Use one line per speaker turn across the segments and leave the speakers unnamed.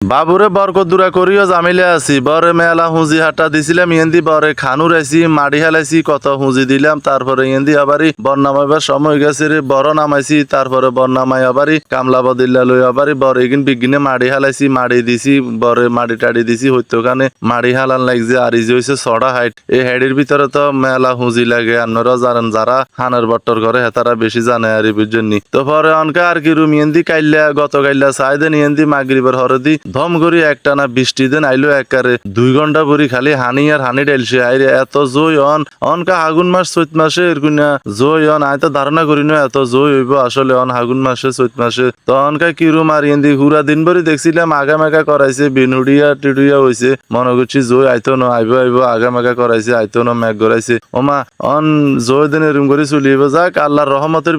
বাবুরে বরকদুরা করিও জামিলে আছি বরে মেলা হুঁজি হাটা দিছিলাম ইয়েন্দি বরে খানুর আইছি মাড়ি হেলাইছি কত হুঁজি দিলাম তারপরে ইয়েন্দি আবারই বর নামাইবার সময় গেছে রে বড় নামাইছি তারপরে বর নামাই আবারই কামলা বদিল্লা লই আবারই বরে এগিন বিগিনে মাড়ি হেলাইছি মাড়ি দিছি বরে মাড়ি টাড়ি দিছি হইতো কানে মাড়ি হালান লাগছে আর ইজি হয়েছে ছড়া হাইট এই হেডির ভিতরে তো মেলা হুঁজি লাগে আপনারা জানেন যারা হানের বট্টর করে হেতারা বেশি জানে আর বুঝছেননি তো পরে অনকা আর কি রুম ইয়েন্দি কাইল্লা গত কাইল্লা সাইদেন ইয়েন্দি মাগরিবের হরদি ধম করি একটানা বৃষ্টি দিন আইলো একারে 2 ঘন্টা পরি খালি হানি আর হানি ডাইলছে আইরে এত জয় অনকা আগুন মাস চৈত মাসে এরকুনা জয় আই তো ধারণা করি না এত জয় হইব আসলে আগুন মাসে চৈত মাসে তো অনকা কিরম আর ইন্দি হুরা দিন ভরি দেখছিলাম আগামাগা করাইছে বিনুড়িয়া টিডুইয়া হইছে মনে করছি জয় আইতো না আইব আগামাগা করাইছে আইতো না ম্যাগ গড়াইছে ওমা অন জয় দিন এরম করে চলিব যাক আল্লাহর রহমতের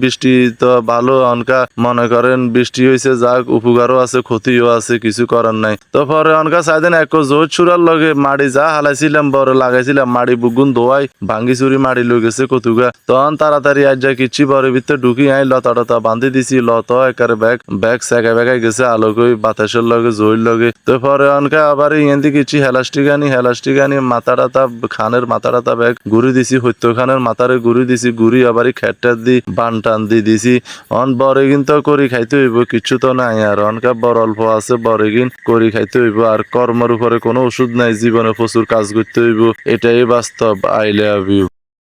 বৃষ্টি তো ভালো অনকা মনে করেন বৃষ্টি হয়েছে যাক উপকারও আছে ক্ষতিও আছে কিছু করার নাই তো পরে অনকা চাইদেন এক জোর চূড়ার লগে মাড়ি যা হালাইছিলাম বড় লাগাইছিলাম মাড়ি বুগুন ধোয়াই ভাঙ্গি চুরি মাড়ি লই গেছে কতুগা তখন তাড়াতাড়ি আজ যা কিচ্ছি বড় ভিতরে ঢুকি আই লতা টতা বান্ধি দিছি লত একারে ব্যাগ সেকা বেগাই গেছে আলোকই বাতাসের লগে জইর লগে তো পরে অনকা আবার ইয়েন্দি কিচ্ছি হেলাস্টিক আনি মাথা টাতা খানের মাথা টাতা ব্যাগ ঘুরি দিছি সত্য খানের মাথারে ঘুরি দিছি ঘুরি আবারই খেটটার দি বান টান দিছি অন বরে কিন্তু করি খাইতে হইব কিচ্ছু তো নাই আর অনকা বড় অল্প আছে বরে গিন করি খাইতে হইব আর কর্মের উপরে কোনো ওষুধ নাই জীবনে প্রচুর কাজ করতে হইব এটাই বাস্তব আই লাভ ইউ।